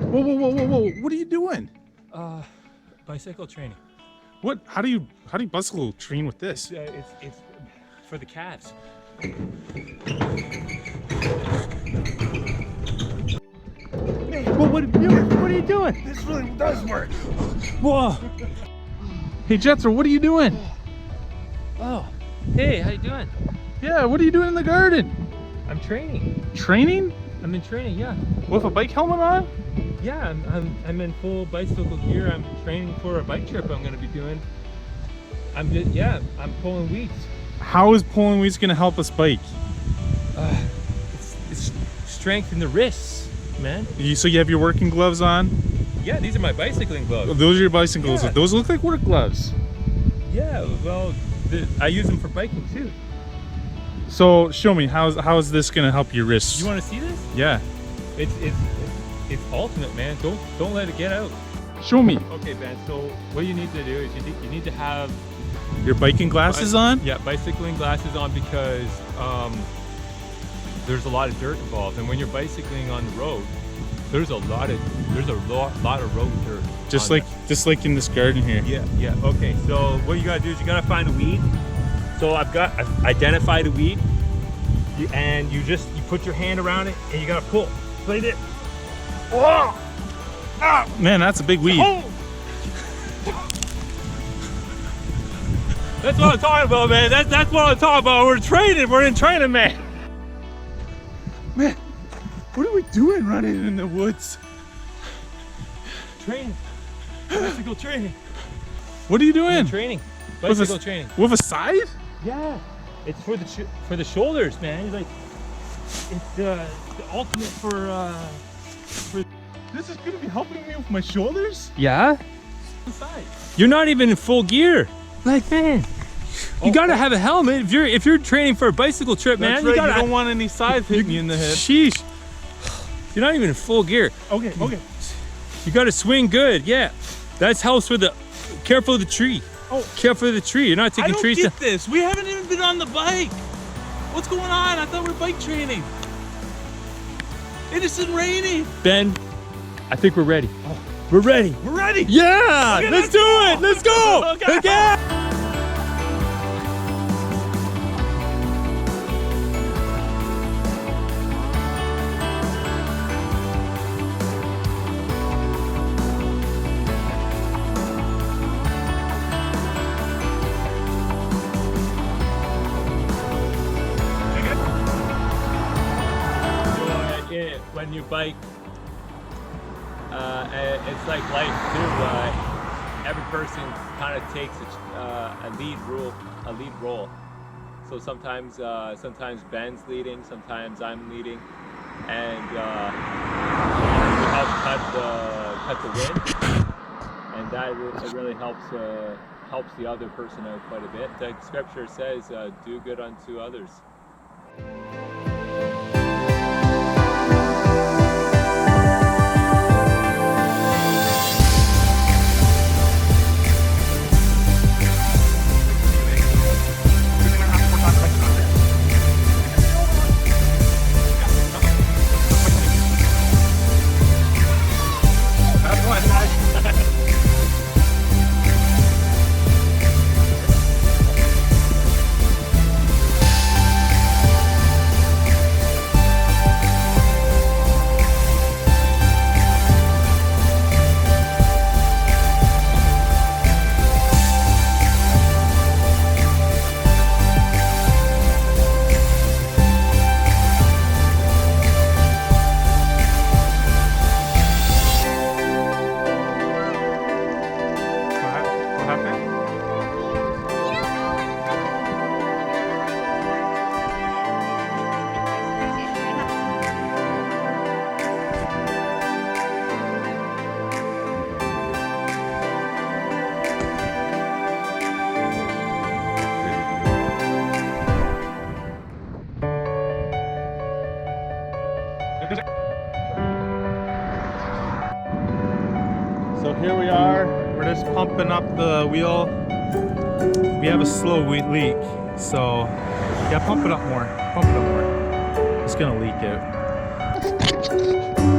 Whoa, whoa, whoa, whoa, whoa! What are you doing? Bicycle training. What? How do you bicycle train with this? It's for the calves. Well, what are you doing? This really does work. Whoa! Hey, Jethro, what are you doing? Oh, hey, how you doing? Yeah, what are you doing in the garden? I'm training. Training? I'm in training, yeah. With a bike helmet on? Yeah, I'm in full bicycle gear. I'm training for a bike trip I'm going to be doing. I'm pulling weeds. How is pulling weeds going to help us bike? It's strength in the wrists, man. So you have your working gloves on? Yeah, these are my bicycling gloves. Those are your bicycle gloves. Yeah. Those look like work gloves. Yeah, well, I use them for biking too. So show me, how is this going to help your wrists? You want to see this? Yeah. It's ultimate, man. Don't let it get out. Show me. Okay, Ben. So what you need to do is you need to have Your biking glasses on? Yeah, bicycling glasses on, because there's a lot of dirt involved, and when you're bicycling on the road, there's a lot of road dirt. Just like in this garden here. Yeah. Okay. So what you gotta do is you gotta find a weed. So I've identified a weed, and you put your hand around it and you gotta pull. Like this. Oh! Ah! Man, that's a big weed. Oh! That's what I'm talking about, man. That's what I'm talking about. We're training. We're in training, man. Man, what are we doing running in the woods? Training. Bicycle training. What are you doing? Training. Bicycle training. With a scythe? Yeah. It's for the shoulders, man. It's the ultimate for. This is gonna be helping me with my shoulders? Yeah. You're not even in full gear. Like, man, you gotta have a helmet if you're training for a bicycle trip, man. Right. You don't want any scythe hitting me in the head. Sheesh. You're not even in full gear. Okay. You gotta swing good. Yeah. That helps with the. Careful of the tree. Oh, careful of the tree. You're not taking trees. I don't get this. We haven't even been on the bike. What's going on? I thought we were bike training. It isn't raining. Ben, I think we're ready. Oh, we're ready. We're ready. Yeah. Okay, let's do it. Let's go. Okay. Okay. When you bike, it's like life too. Every person kind of takes a lead role. So sometimes Ben's leading, sometimes I'm leading, and we help cut the wind, and that it really helps the other person out quite a bit. The scripture says, "Do good unto others." So here we are. We're just pumping up the wheel. We have a slow leak, so yeah, pump it up more. It's gonna leak out.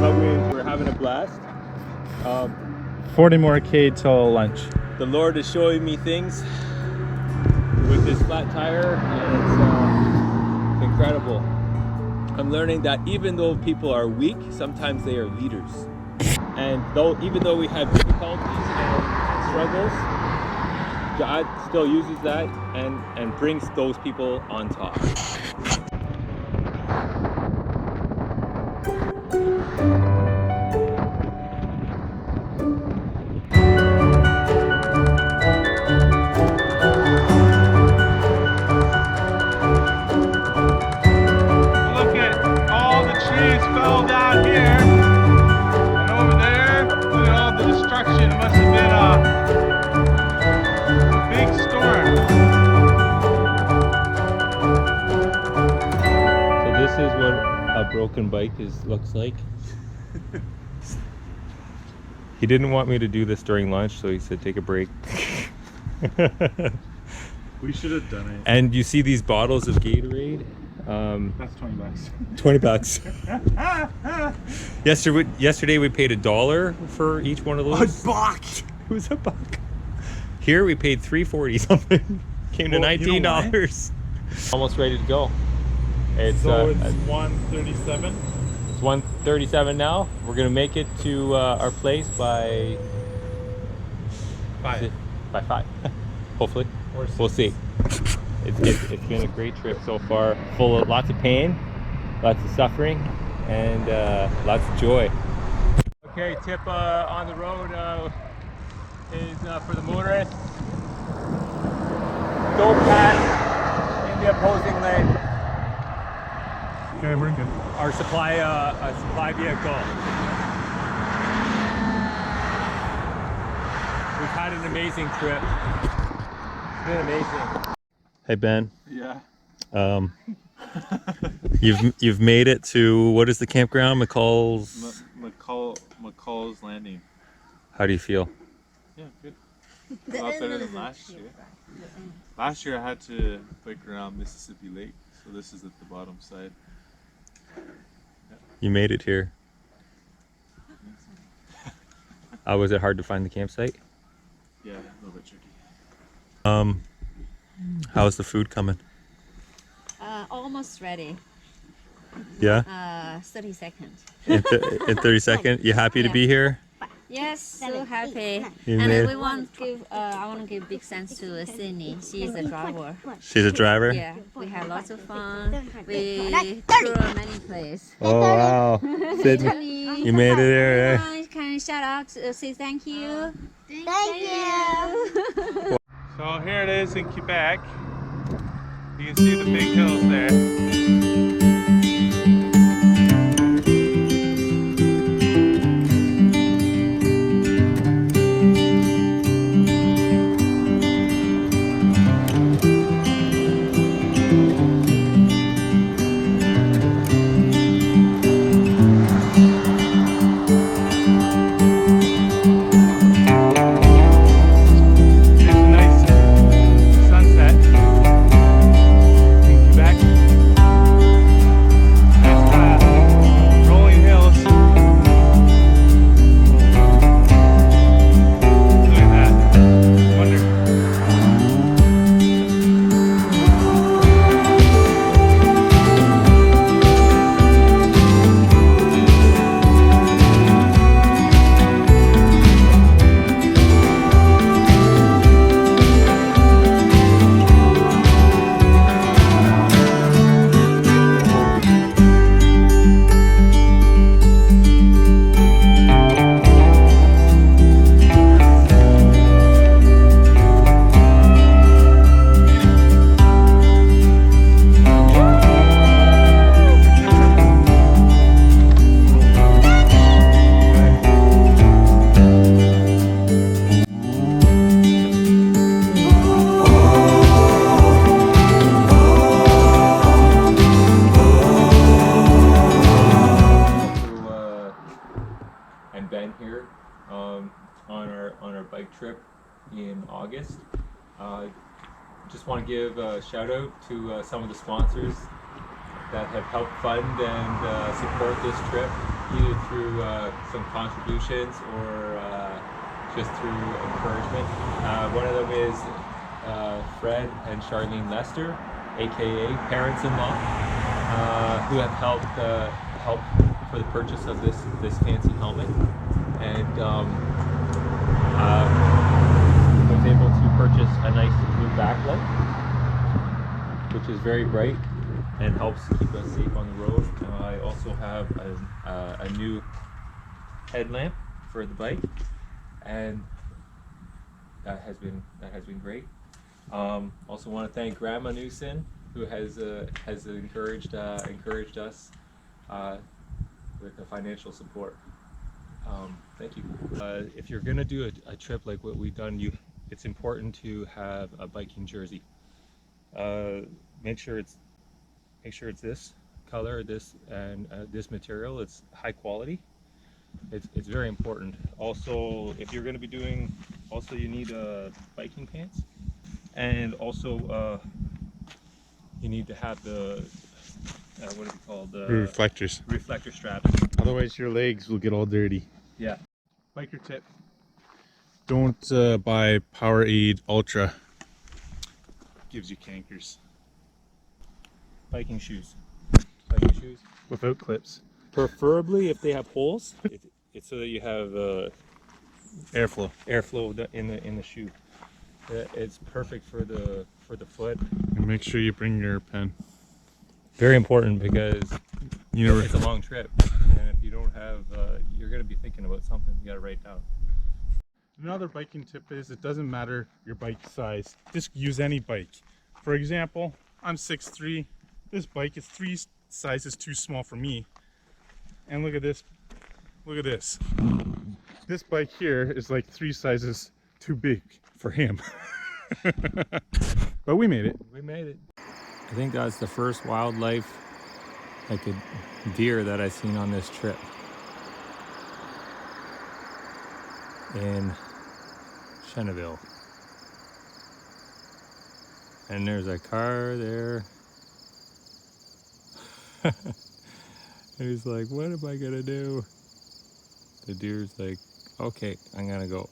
But we're having a blast. 40 more K till lunch. The Lord is showing me things with this flat tire, and it's incredible. I'm learning that even though people are weak, sometimes they are leaders. And even though we have difficulties and struggles, God still uses that and brings those people on top. Look at all the trees fell down here. And over there, look at all the destruction. It must have been a big storm. So this is what a broken bike looks like. He didn't want me to do this during lunch, so he said take a break. We should have done it. And you see these bottles of Gatorade? That's 20 bucks. 20 bucks. Yesterday we paid $1 for each one of those. A buck! It was $1. Here we paid $3.40 something. Came to $19. Almost ready to go. It's 1:37. It's 1:37 now. We're gonna make it to our place by 5. By 5. Hopefully. Or 6. We'll see. It's been a great trip so far. Full of lots of pain, lots of suffering, and lots of joy. Okay, tip on the road is for the motorists. Don't pass in the opposing lane. Okay, we're good. Our supply vehicle. We've had an amazing trip. It's been amazing. Hey Ben. Yeah. You've made it to, what is the campground? McCall's Landing. How do you feel? Yeah, good. A lot better than last year. Last year I had to bike around Mississippi Lake, so this is at the bottom side. You made it here. Was it hard to find the campsite? Yeah, a little bit tricky. How's the food coming? Almost ready. Yeah? 30 seconds. In 30 seconds? You happy to be here? Yes, so happy. You And made- we want to give, I want to give big thanks to Sydney. She is a driver. She's a driver? Yeah, we had lots of fun. We toured many places. Oh wow. Sydney, Sydney, you made it there, eh? can you shout out, say thank you? Thank you. So here it is in Quebec. You can see the big hills there. in August. Just want to give a shout out to some of the sponsors that have helped fund and support this trip. either through some contributions or just through encouragement. One of them is Fred and Charlene Lester, aka parents-in-law, who have helped for the purchase of this fancy helmet, and was able to purchase a nice new backlight, which is very bright and helps keep us safe on the road. I also have a new headlamp for the bike, and that has been great. Also want to thank Grandma Newson, who has encouraged us with the financial support. Thank you. If you're gonna do a trip like what we've done, it's important to have a biking jersey. Make sure it's this color, this material. It's high quality. It's very important. Also, if you're going to be doing, you need biking pants, and also you need to have the what is it called? Reflectors. Reflector straps. Otherwise, your legs will get all dirty. Yeah. Biker tip: don't buy Powerade Ultra. Gives you cankers. Biking shoes. Without clips. Preferably if they have holes. It's so that you have Airflow. in the shoe. It's perfect for the foot. And make sure you bring your pen. Very important, because It's a long trip, and if you don't have, you're going to be thinking about something. You got to write it down. Another biking tip is it doesn't matter your bike size. Just use any bike. For example, I'm 6'3". This bike is 3 sizes too small for me. And look at this. Look at this. This bike here is like 3 sizes too big for him. But we made it. We made it. I think that's the first wildlife, like a deer, that I've seen on this trip. In Cheneville. And there's a car there. And he's like, what am I gonna do? The deer's like, okay, I'm gonna go.